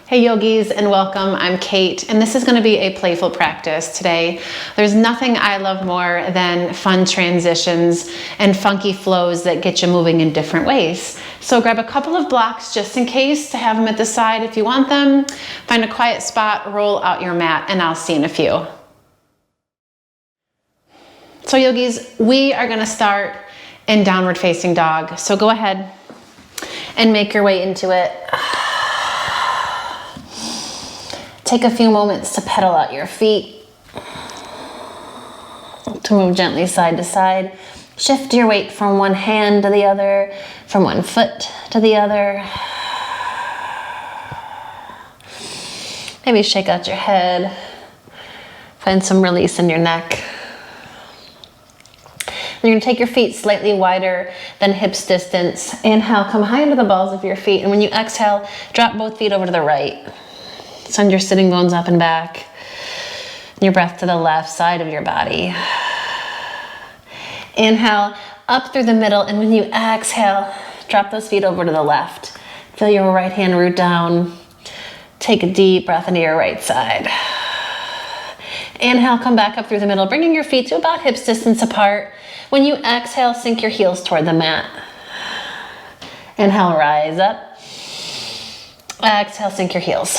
Hey yogis, and welcome. I'm Kate, and this is going to be a playful practice today. There's nothing I love more than fun transitions and funky flows that get you moving in different ways. So grab a couple of blocks just in case to have them at the side if you want them. Find a quiet spot, roll out your mat, and I'll see you in a few. So yogis, we are going to start in downward facing dog. So go ahead and make your way into it. Take a few moments to pedal out your feet, to move gently side to side. Shift your weight from one hand to the other, from one foot to the other. Maybe shake out your head. Find some release in your neck. You're going to take your feet slightly wider than hips distance. Inhale, come high into the balls of your feet. And when you exhale, drop both feet over to the right. Send your sitting bones up and back. Your breath to the left side of your body. Inhale, up through the middle. And when you exhale, drop those feet over to the left. Feel your right hand root down. Take a deep breath into your right side. Inhale, come back up through the middle, bringing your feet to about hips distance apart. When you exhale, sink your heels toward the mat. Inhale, rise up. Exhale, sink your heels.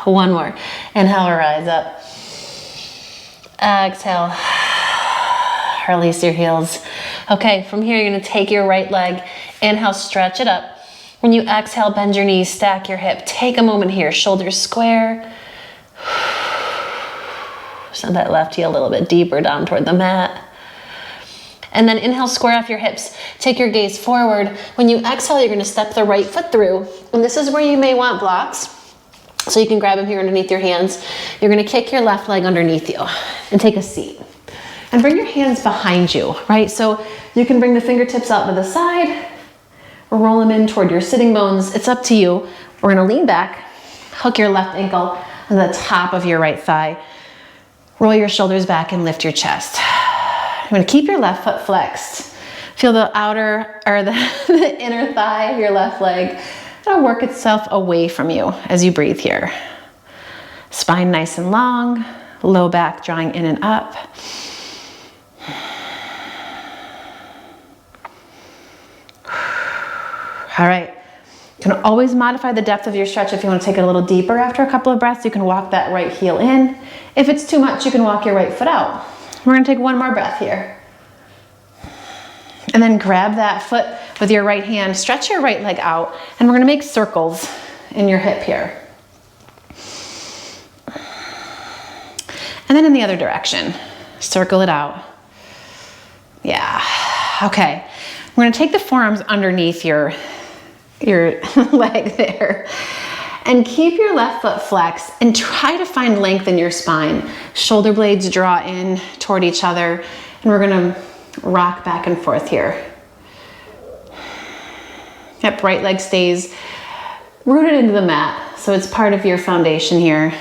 One more. Inhale, rise up. Exhale, release your heels. Okay, from here, you're gonna take your right leg. Inhale, stretch it up. When you exhale, bend your knees, stack your hip. Take a moment here, shoulders square. Send that left heel a little bit deeper down toward the mat. And then inhale, square off your hips. Take your gaze forward. When you exhale, you're gonna step the right foot through. And this is where you may want blocks. So you can grab them here underneath your hands. You're gonna kick your left leg underneath you and take a seat. And bring your hands behind you, right? So you can bring the fingertips out to the side or roll them in toward your sitting bones. It's up to you. We're gonna lean back, hook your left ankle on the top of your right thigh. Roll your shoulders back and lift your chest. You're gonna keep your left foot flexed. Feel the outer or the inner thigh of your left leg. It'll work itself away from you as you breathe here. Spine nice and long, low back drawing in and up. All right, you can always modify the depth of your stretch if you want to take it a little deeper after a couple of breaths. You can walk that right heel in. If it's too much, you can walk your right foot out. We're gonna take one more breath here. And then grab that foot with your right hand, stretch your right leg out, and we're gonna make circles in your hip here. And then in the other direction, circle it out. Yeah, okay. We're gonna take the forearms underneath your leg there. And keep your left foot flexed and try to find length in your spine. Shoulder blades draw in toward each other, and we're gonna rock back and forth here. That right leg stays rooted into the mat, so it's part of your foundation here.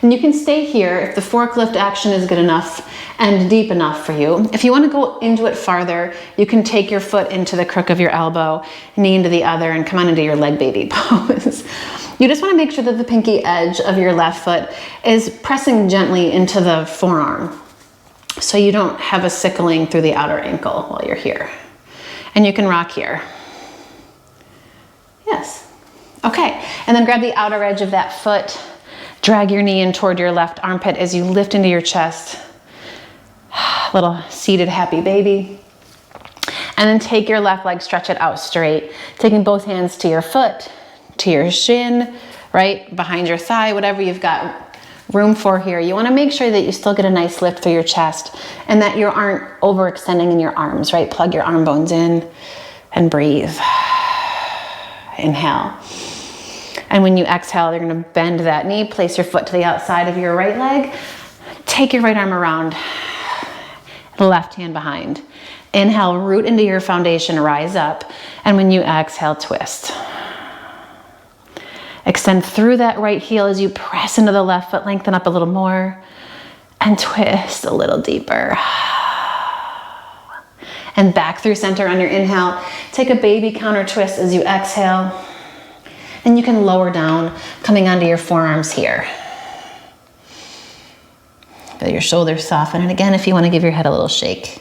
And you can stay here if the forklift action is good enough and deep enough for you. If you want to go into it farther, you can take your foot into the crook of your elbow, knee into the other, and come on into your leg baby pose. You just want to make sure that the pinky edge of your left foot is pressing gently into the forearm, so you don't have a sickling through the outer ankle while you're here. And you can rock here. Yes. Okay, and then grab the outer edge of that foot. Drag your knee in toward your left armpit as you lift into your chest. Little seated happy baby. And then take your left leg, stretch it out straight. Taking both hands to your foot, to your shin, right behind your thigh, whatever you've got room for here. You want to make sure that you still get a nice lift through your chest and that you aren't overextending in your arms, right? Plug your arm bones in and breathe. Inhale. And when you exhale, you're going to bend that knee, place your foot to the outside of your right leg. Take your right arm around, the left hand behind. Inhale, root into your foundation, rise up. And when you exhale, twist. Extend through that right heel as you press into the left foot, lengthen up a little more, and twist a little deeper. And back through center on your inhale. Take a baby counter twist as you exhale. And you can lower down, coming onto your forearms here. Feel your shoulders soften. And again, if you want to give your head a little shake.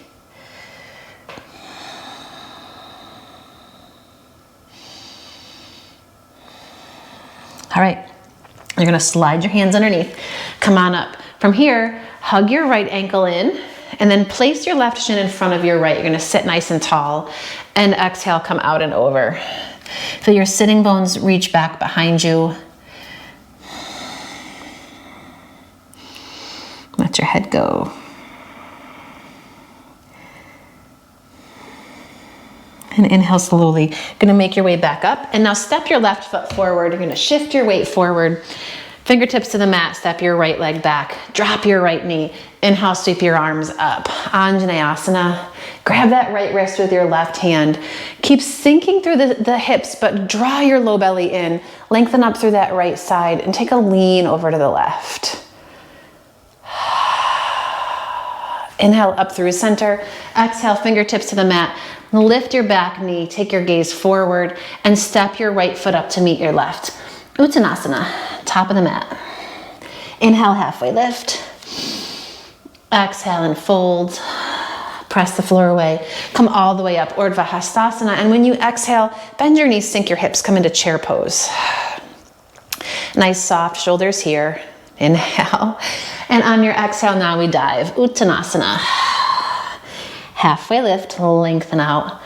All right, you're gonna slide your hands underneath. Come on up. From here, hug your right ankle in, and then place your left shin in front of your right. You're gonna sit nice and tall, and exhale, come out and over. Feel your sitting bones reach back behind you. Let your head go. And inhale slowly. Gonna make your way back up. And now step your left foot forward. You're gonna shift your weight forward. Fingertips to the mat, step your right leg back. Drop your right knee. Inhale, sweep your arms up. Anjaneyasana. Grab that right wrist with your left hand. Keep sinking through the hips, but draw your low belly in. Lengthen up through that right side and take a lean over to the left. Inhale up through center. Exhale, fingertips to the mat. Lift your back knee, take your gaze forward, and step your right foot up to meet your left. Utkatasana, top of the mat. Inhale, halfway lift. Exhale and fold. Press the floor away. Come all the way up, Urdhva Hastasana. And when you exhale, bend your knees, sink your hips, come into chair pose. Nice soft shoulders here. Inhale. And on your exhale, now we dive. Uttanasana. Halfway lift, lengthen out.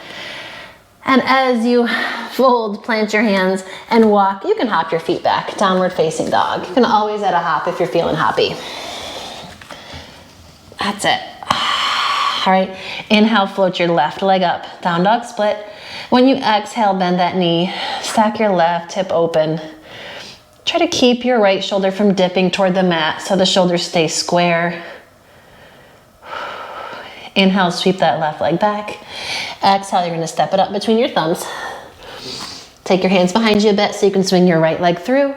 And as you fold, plant your hands and walk. You can hop your feet back, downward facing dog. You can always add a hop if you're feeling hoppy. That's it. All right, inhale, float your left leg up, down dog split. When you exhale, bend that knee, stack your left hip open. Try to keep your right shoulder from dipping toward the mat so the shoulders stay square. Inhale, sweep that left leg back. Exhale, you're gonna step it up between your thumbs. Take your hands behind you a bit so you can swing your right leg through.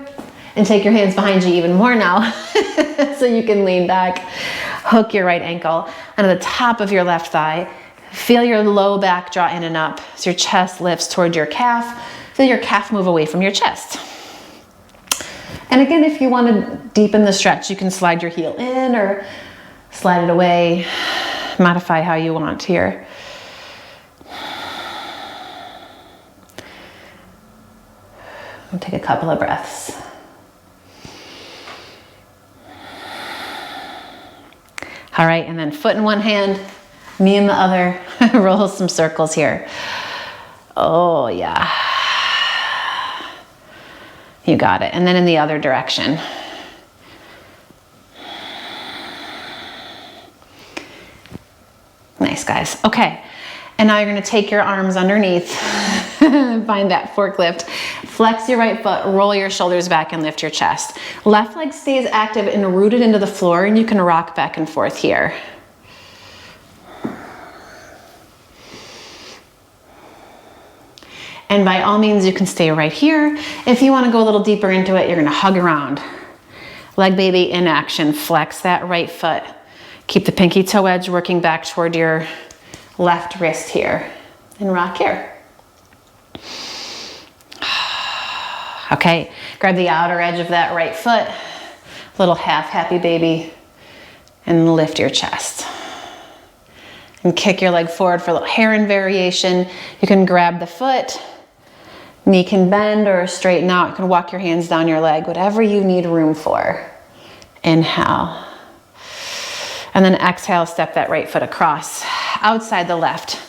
And take your hands behind you even more now so you can lean back. Hook your right ankle onto the top of your left thigh. Feel your low back draw in and up as your chest lifts toward your calf. Feel your calf move away from your chest. And again, if you want to deepen the stretch, you can slide your heel in or slide it away. Modify how you want here. We'll take a couple of breaths. All right, and then foot in one hand, knee in the other. Roll some circles here. Oh, yeah. You got it. And then in the other direction. Nice, guys. Okay. And now you're going to take your arms underneath. Find that forklift. Flex your right foot, roll your shoulders back and lift your chest. Left leg stays active and rooted into the floor, and you can rock back and forth here. And by all means, you can stay right here. If you want to go a little deeper into it, you're going to hug around. Leg baby in action. Flex that right foot. Keep the pinky toe edge working back toward your left wrist here. And rock here. Okay, grab the outer edge of that right foot. Little half happy baby. And lift your chest. And kick your leg forward for a little heron variation. You can grab the foot. Knee can bend or straighten out. You can walk your hands down your leg, whatever you need room for. Inhale. And then exhale, step that right foot across, outside the left.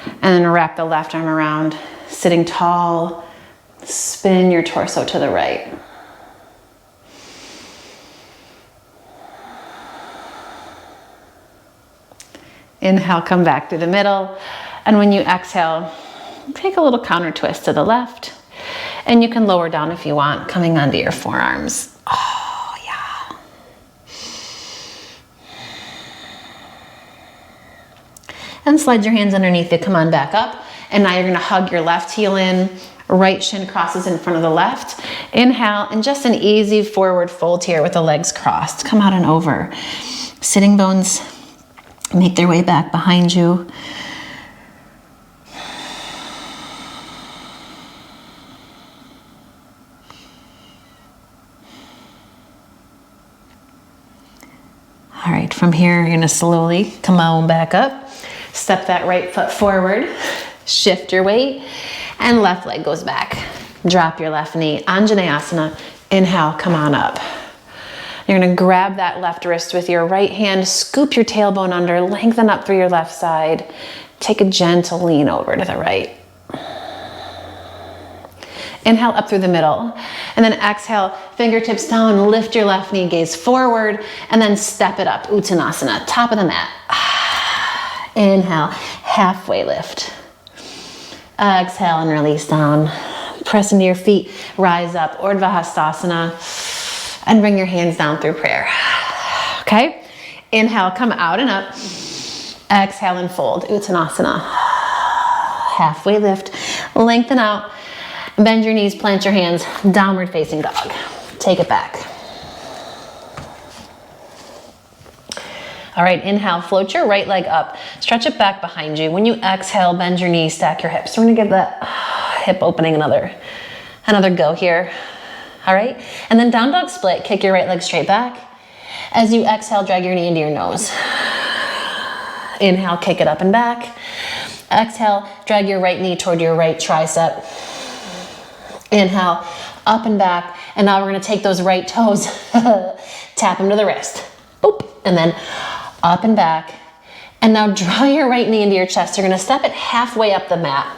And then wrap the left arm around, sitting tall. Spin your torso to the right. Inhale, come back through the middle. And when you exhale, take a little counter twist to the left. And you can lower down if you want, coming onto your forearms. Oh, yeah. And slide your hands underneath you, come on back up. And now you're gonna hug your left heel in, right shin crosses in front of the left. Inhale, and just an easy forward fold here with the legs crossed. Come out and over. Sitting bones make their way back behind you. All right, from here, you're gonna slowly come on back up. Step that right foot forward, shift your weight, and left leg goes back. Drop your left knee, Anjaneyasana. Inhale, come on up. You're gonna grab that left wrist with your right hand, scoop your tailbone under, lengthen up through your left side. Take a gentle lean over to the right. Inhale up through the middle, and then exhale, fingertips down, lift your left knee, gaze forward, and then step it up, Uttanasana, top of the mat. Inhale, halfway lift. Exhale and release down. Press into your feet, rise up, Urdhva Hastasana, and bring your hands down through prayer. Okay? Inhale, come out and up. Exhale and fold, Uttanasana. Halfway lift, lengthen out. Bend your knees, plant your hands, downward facing dog. Take it back. All right, inhale, float your right leg up, stretch it back behind you. When you exhale, bend your knees, stack your hips. We're gonna give that hip opening another go here. All right, and then down dog split, kick your right leg straight back. As you exhale, drag your knee into your nose. Inhale, kick it up and back. Exhale, drag your right knee toward your right tricep. Inhale, up and back. And now we're gonna take those right toes, tap them to the wrist. Boop, and then up and back. And now draw your right knee into your chest. You're gonna step it halfway up the mat.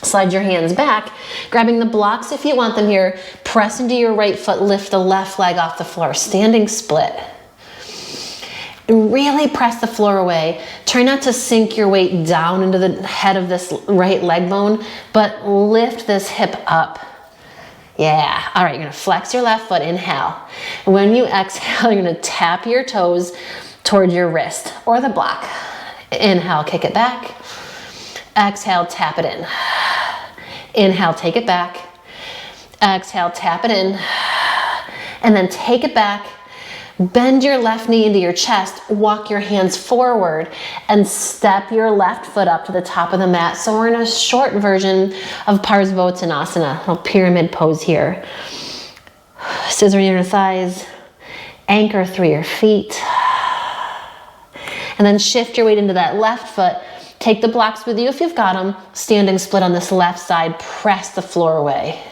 Slide your hands back, grabbing the blocks if you want them here. Press into your right foot, lift the left leg off the floor, standing split. Really press the floor away. Try not to sink your weight down into the head of this right leg bone, but lift this hip up. Yeah, all right, you're gonna flex your left foot, inhale. When you exhale, you're gonna tap your toes toward your wrist or the block. Inhale, kick it back. Exhale, tap it in. Inhale, take it back. Exhale, tap it in. And then take it back. Bend your left knee into your chest, walk your hands forward, and step your left foot up to the top of the mat. So we're in a short version of Parsvottanasana, a little pyramid pose here. Scissor your thighs, anchor through your feet, and then shift your weight into that left foot. Take the blocks with you if you've got them. Standing split on this left side, press the floor away.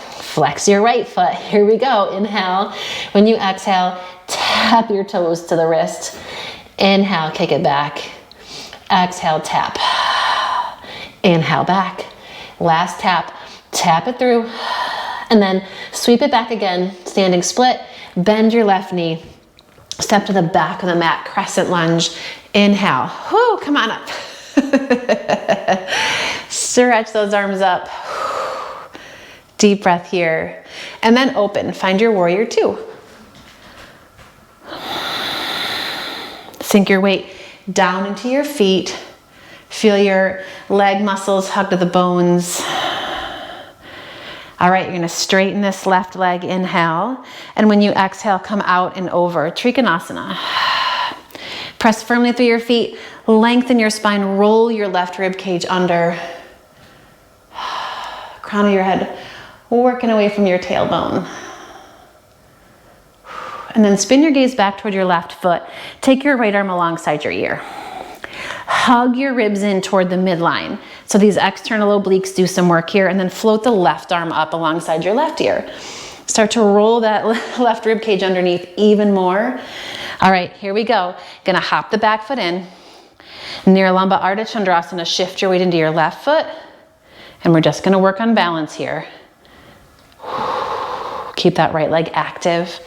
Flex your right foot. Here we go. Inhale. When you exhale, tap your toes to the wrist. Inhale, kick it back. Exhale, tap. Inhale, back. Last tap. Tap it through. And then sweep it back again. Standing split. Bend your left knee. Step to the back of the mat. Crescent lunge. Inhale. Whoo, come on up. Stretch those arms up. Deep breath here. And then open. Find your warrior two. Sink your weight down into your feet. Feel your leg muscles hug to the bones. All right, you're gonna straighten this left leg, inhale. And when you exhale, come out and over, Trikonasana. Press firmly through your feet, lengthen your spine, roll your left rib cage under. Crown of your head working away from your tailbone. And then spin your gaze back toward your left foot. Take your right arm alongside your ear. Hug your ribs in toward the midline. So these external obliques do some work here, and then float the left arm up alongside your left ear. Start to roll that left rib cage underneath even more. All right, here we go. Gonna hop the back foot in. Nirlamba Ardha Chandrasana, shift your weight into your left foot. And we're just gonna work on balance here. Keep that right leg active.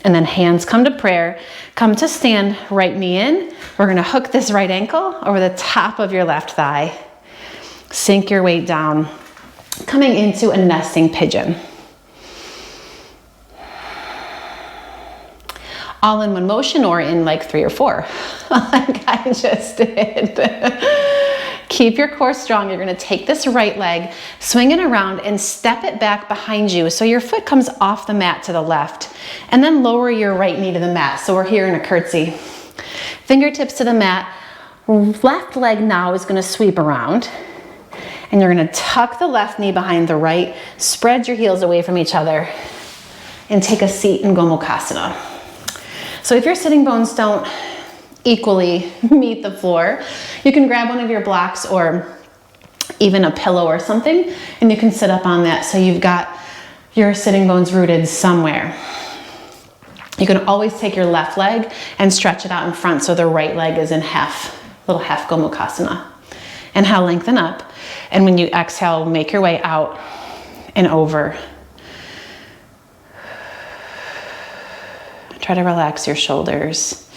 And then hands come to prayer. Come to stand, right knee in. We're gonna hook this right ankle over the top of your left thigh. Sink your weight down. Coming into a nesting pigeon. All in one motion or in like 3 or 4, like I just did. Keep your core strong. You're gonna take this right leg, swing it around and step it back behind you so your foot comes off the mat to the left, and then lower your right knee to the mat. So we're here in a curtsy. Fingertips to the mat. Left leg now is gonna sweep around, and you're gonna tuck the left knee behind the right, spread your heels away from each other, and take a seat in Gomokasana. So if your sitting bones don't equally meet the floor, you can grab one of your blocks or even a pillow or something, and you can sit up on that so you've got your sitting bones rooted somewhere. You can always take your left leg and stretch it out in front so the right leg is in little half Gomokasana. Inhale, lengthen up. And when you exhale, make your way out and over. Try to relax your shoulders.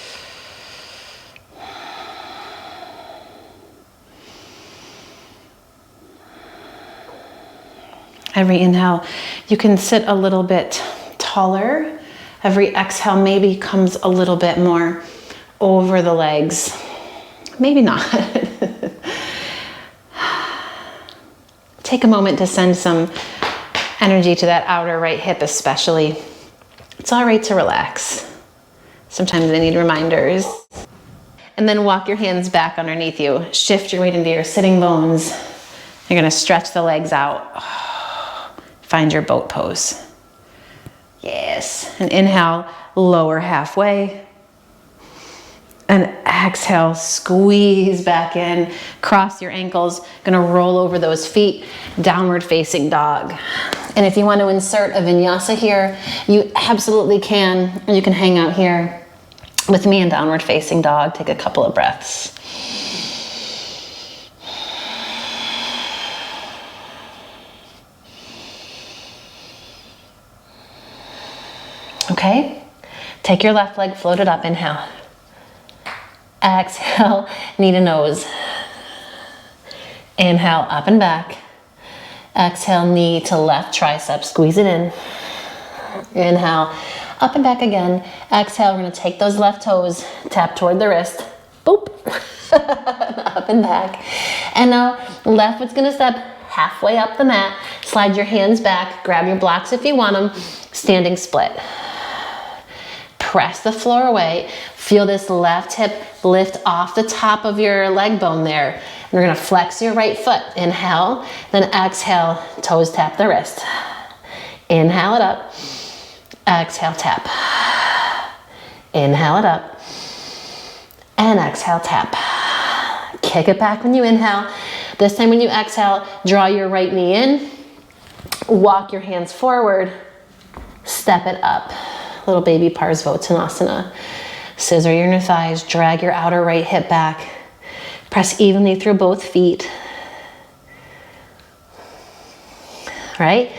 Every inhale, you can sit a little bit taller. Every exhale maybe comes a little bit more over the legs. Maybe not. Take a moment to send some energy to that outer right hip especially. It's all right to relax. Sometimes they need reminders. And then walk your hands back underneath you. Shift your weight into your sitting bones. You're gonna stretch the legs out. Find your boat pose. Yes. And inhale, lower halfway. And exhale, squeeze back in. Cross your ankles. Gonna roll over those feet. Downward facing dog. And if you want to insert a vinyasa here, you absolutely can. You can hang out here with me in downward facing dog. Take a couple of breaths. Okay, take your left leg, float it up, inhale. Exhale, knee to nose. Inhale, up and back. Exhale, knee to left tricep, squeeze it in. Inhale, up and back again. Exhale, we're gonna take those left toes, tap toward the wrist. Boop, up and back. And now, left foot's gonna step halfway up the mat. Slide your hands back, grab your blocks if you want them. Standing split. Press the floor away. Feel this left hip lift off the top of your leg bone there. And we're gonna flex your right foot. Inhale, then exhale, toes tap the wrist. Inhale it up. Exhale, tap. Inhale it up. And exhale, tap. Kick it back when you inhale. This time when you exhale, draw your right knee in. Walk your hands forward. Step it up. Little baby Parsvottanasana. Scissor your inner thighs, drag your outer right hip back. Press evenly through both feet. Right?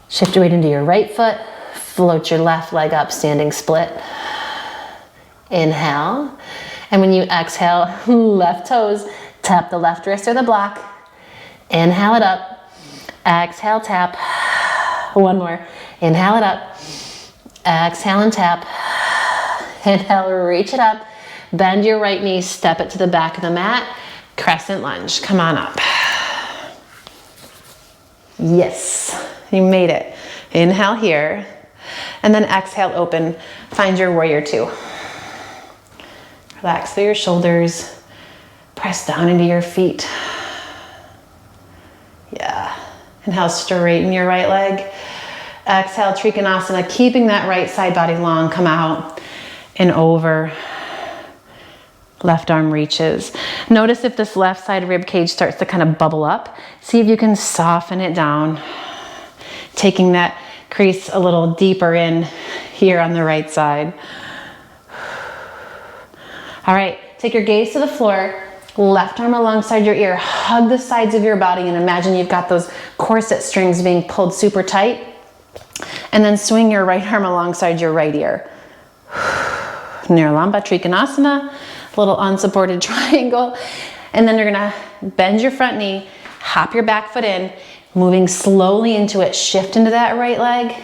Shift your weight into your right foot. Float your left leg up, standing split. Inhale. And when you exhale, left toes, tap the left wrist or the block. Inhale it up. Exhale, tap. One more. Inhale it up. Exhale and tap. Inhale, reach it up. Bend your right knee, step it to the back of the mat. Crescent lunge. Come on up. Yes, you made it. Inhale here. And then exhale, open. Find your warrior two. Relax through your shoulders. Press down into your feet. Yeah. Inhale, straighten your right leg. Exhale, Trikonasana, keeping that right side body long. Come out and over. Left arm reaches. Notice if this left side rib cage starts to kind of bubble up. See if you can soften it down. Taking that crease a little deeper in here on the right side. All right, take your gaze to the floor. Left arm alongside your ear. Hug the sides of your body and imagine you've got those corset strings being pulled super tight. And then swing your right arm alongside your right ear. Nirlamba Trikonasana, little unsupported triangle. And then you're gonna bend your front knee, hop your back foot in, moving slowly into it, shift into that right leg.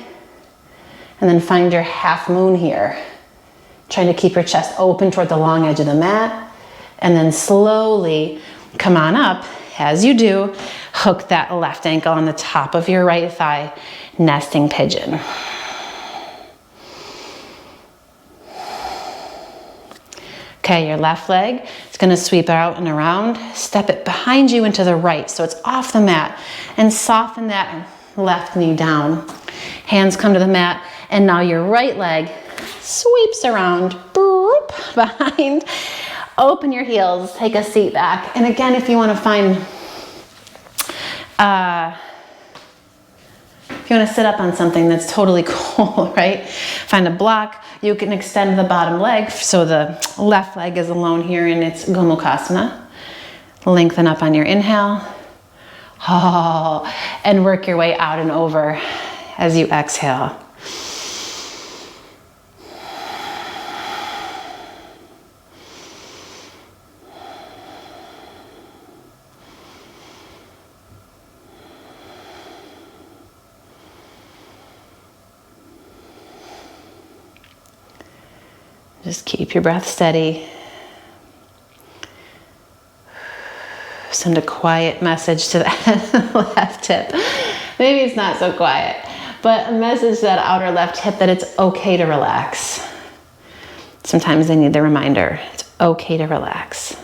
And then find your half moon here. Trying to keep your chest open toward the long edge of the mat. And then slowly come on up. As you do, hook that left ankle on the top of your right thigh, nesting pigeon. Okay, your left leg is gonna sweep out and around. Step it behind you into the right so it's off the mat. And soften that left knee down. Hands come to the mat. And now your right leg sweeps around, boop, behind. Open your heels, take a seat back. And again, if you want to find, if you want to sit up on something that's totally cool, right? Find a block. You can extend the bottom leg so the left leg is alone here in its Gomokasana. Lengthen up on your inhale. Oh, and work your way out and over as you exhale. Just keep your breath steady. Send a quiet message to that left hip. Maybe it's not so quiet, but a message to that outer left hip that it's okay to relax. Sometimes they need the reminder. It's okay to relax.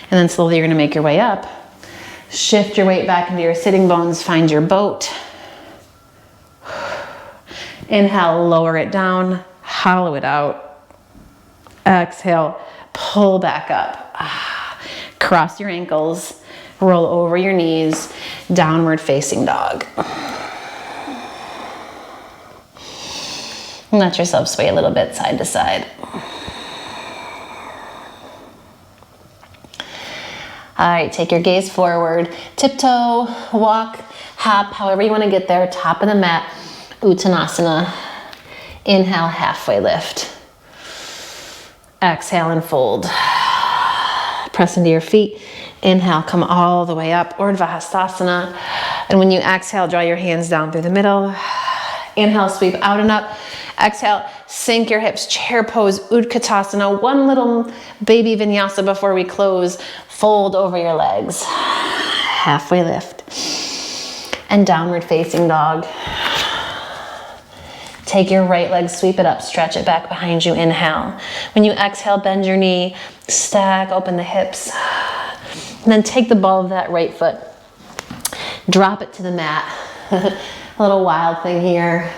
And then slowly you're going to make your way up. Shift your weight back into your sitting bones. Find your boat. Inhale, lower it down. Hollow it out. Exhale, pull back up. Cross your ankles. Roll over your knees. Downward facing dog. Let yourself sway a little bit side to side. All right, take your gaze forward, tiptoe, walk, hop, however you want to get there, top of the mat, Utkatasana. Inhale, halfway lift. Exhale and fold. Press into your feet. Inhale, come all the way up, Utkatasana. And when you exhale, draw your hands down through the middle. Inhale, sweep out and up. Exhale, sink your hips, chair pose, Utkatasana. One little baby vinyasa before we close. Fold over your legs. Halfway lift. And downward facing dog. Take your right leg, sweep it up, stretch it back behind you. Inhale. When you exhale, bend your knee, stack, open the hips. And then take the ball of that right foot. Drop it to the mat. A little wild thing here.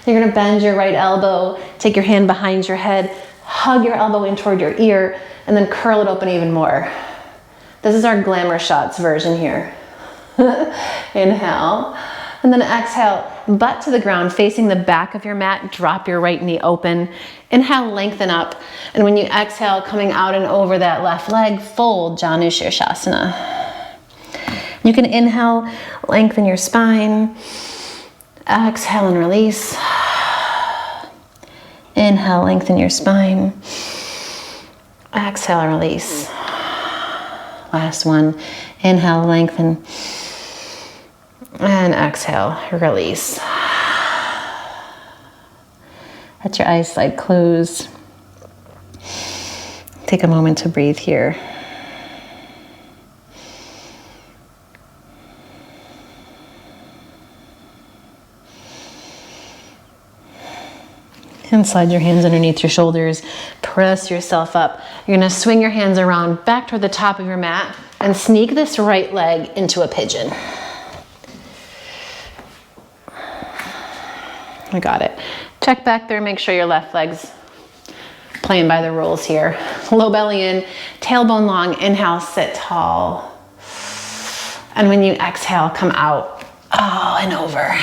You're gonna bend your right elbow, take your hand behind your head, hug your elbow in toward your ear, and then curl it open even more. This is our glamour shots version here. Inhale, and then exhale, butt to the ground, facing the back of your mat, drop your right knee open. Inhale, lengthen up, and when you exhale, coming out and over that left leg, fold, Janu Shirshasana. You can inhale, lengthen your spine. Exhale and release. Inhale, lengthen your spine. Exhale and release. Last one. Inhale, lengthen. And exhale, release. Let your eyes slide closed. Take a moment to breathe here. And slide your hands underneath your shoulders. Press yourself up. You're gonna swing your hands around back toward the top of your mat and sneak this right leg into a pigeon. I got it. Check back there, make sure your left leg's playing by the rules here. Low belly in, tailbone long, inhale, sit tall. And when you exhale, come out, oh, and over.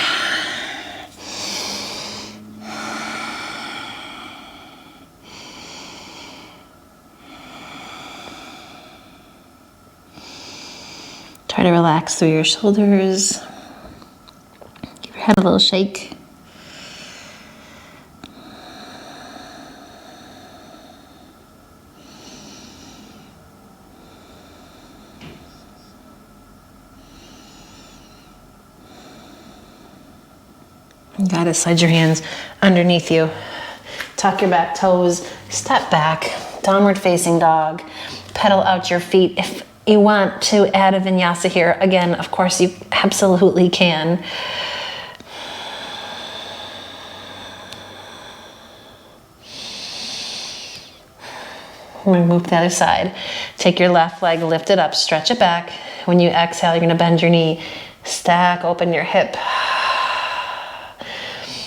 Try to relax through your shoulders. Give your head a little shake. You gotta slide your hands underneath you. Tuck your back toes, step back, downward facing dog. Pedal out your feet. If you want to add a vinyasa here, again, of course you absolutely can. I'm gonna move to the other side. Take your left leg, lift it up, stretch it back. When you exhale, you're gonna bend your knee, stack open your hip.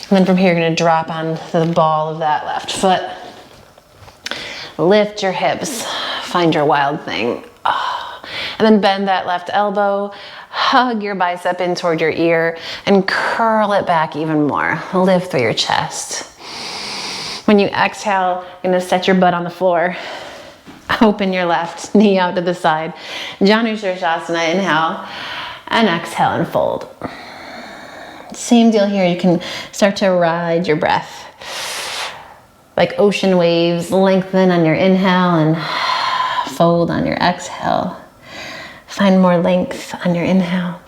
And then from here, you're gonna drop on the ball of that left foot. Lift your hips, find your wild thing. And then bend that left elbow, hug your bicep in toward your ear, and curl it back even more. Lift through your chest. When you exhale, you're gonna set your butt on the floor. Open your left knee out to the side. Janu Shirshasana, inhale, and exhale and fold. Same deal here, you can start to ride your breath. Like ocean waves, lengthen on your inhale and fold on your exhale. Find more length on your inhale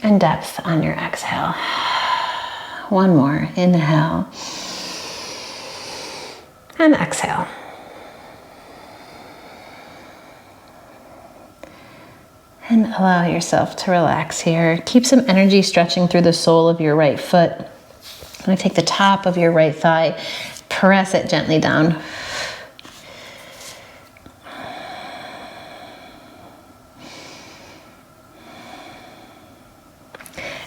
and depth on your exhale. One more, inhale and exhale. And allow yourself to relax here. Keep some energy stretching through the sole of your right foot. I'm going to take the top of your right thigh, press it gently down.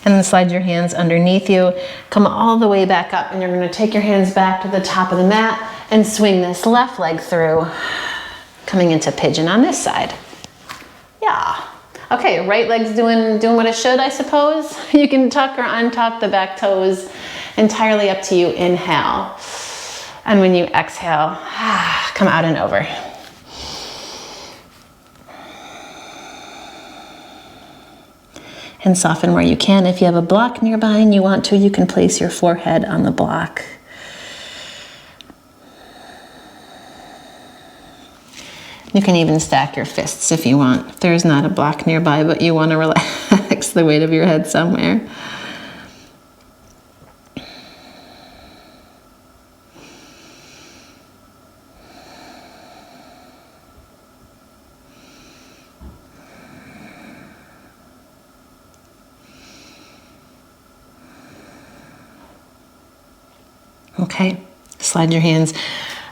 And then slide your hands underneath you. Come all the way back up, and you're going to take your hands back to the top of the mat and swing this left leg through, coming into pigeon on this side. Yeah. Okay, right leg's doing what it should, I suppose. You can tuck or untuck the back toes, entirely up to you. Inhale. And when you exhale, come out and over. And soften where you can. If you have a block nearby and you want to, you can place your forehead on the block. You can even stack your fists if you want. If there's not a block nearby, but you want to relax the weight of your head somewhere. Okay, slide your hands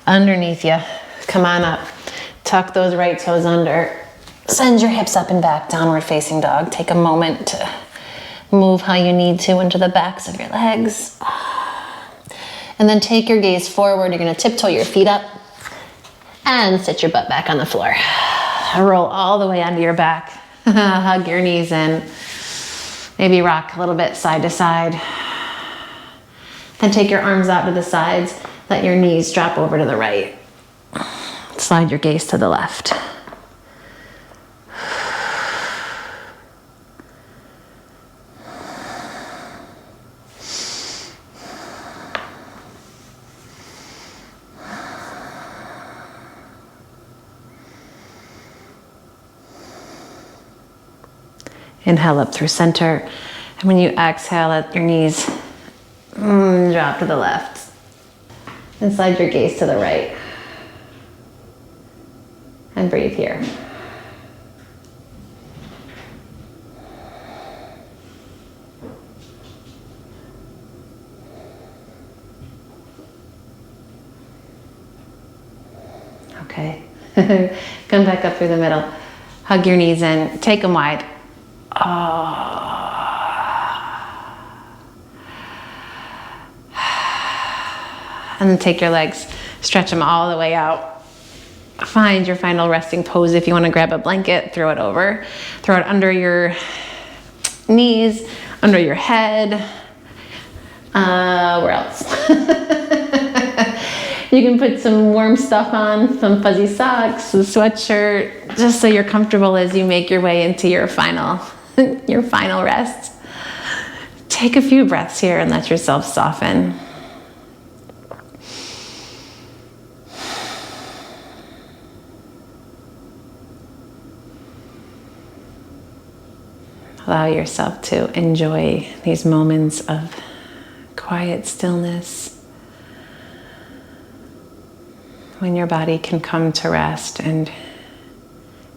underneath you. Come on up. Tuck those right toes under. Send your hips up and back, downward facing dog. Take a moment to move how you need to into the backs of your legs. And then take your gaze forward. You're gonna tiptoe your feet up and sit your butt back on the floor. Roll all the way onto your back. Hug your knees in. Maybe rock a little bit side to side. Then take your arms out to the sides. Let your knees drop over to the right. Slide your gaze to the left. Inhale up through center. And when you exhale, let your knees drop to the left. And slide your gaze to the right. And breathe here. Okay. Come back up through the middle. Hug your knees in. Take them wide. And then take your legs, stretch them all the way out. Find your final resting pose. If you want to grab a blanket, throw it over. Throw it under your knees, under your head. Where else? You can put some warm stuff on, some fuzzy socks, a sweatshirt, just so you're comfortable as you make your way into your final rest. Take a few breaths here and let yourself soften. Allow yourself to enjoy these moments of quiet stillness when your body can come to rest and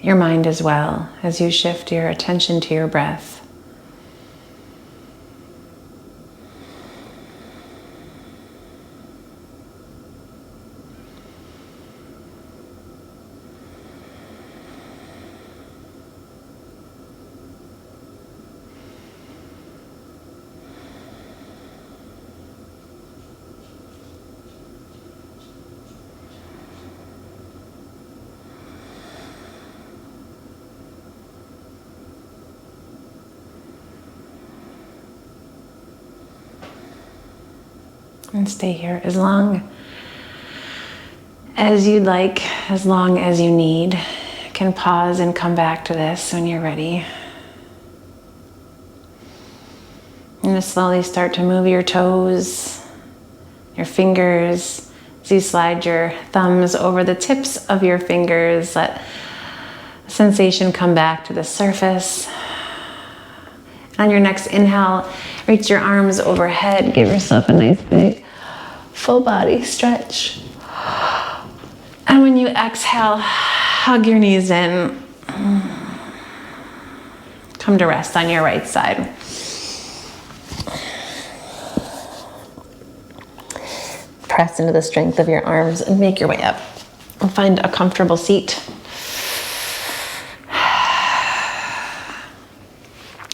your mind as well as you shift your attention to your breath. And stay here as long as you'd like, as long as you need. You can pause and come back to this when you're ready. And just slowly start to move your toes, your fingers. As you slide your thumbs over the tips of your fingers, let sensation come back to the surface. On your next inhale, reach your arms overhead. Give yourself a nice big full body stretch. And when you exhale, hug your knees in. Come to rest on your right side. Press into the strength of your arms and make your way up. And find a comfortable seat.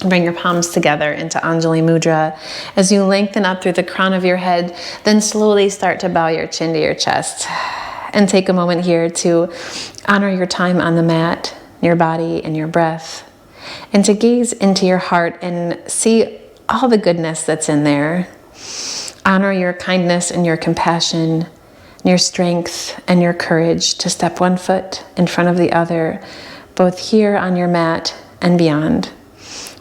Bring your palms together into Anjali Mudra. As you lengthen up through the crown of your head, then slowly start to bow your chin to your chest. And take a moment here to honor your time on the mat, your body and your breath. And to gaze into your heart and see all the goodness that's in there. Honor your kindness and your compassion, your strength and your courage to step one foot in front of the other, both here on your mat and beyond.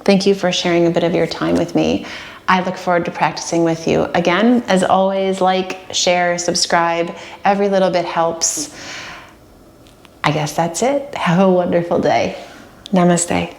Thank you for sharing a bit of your time with me. I look forward to practicing with you. Again, as always, like, share, subscribe. Every little bit helps. I guess that's it. Have a wonderful day. Namaste.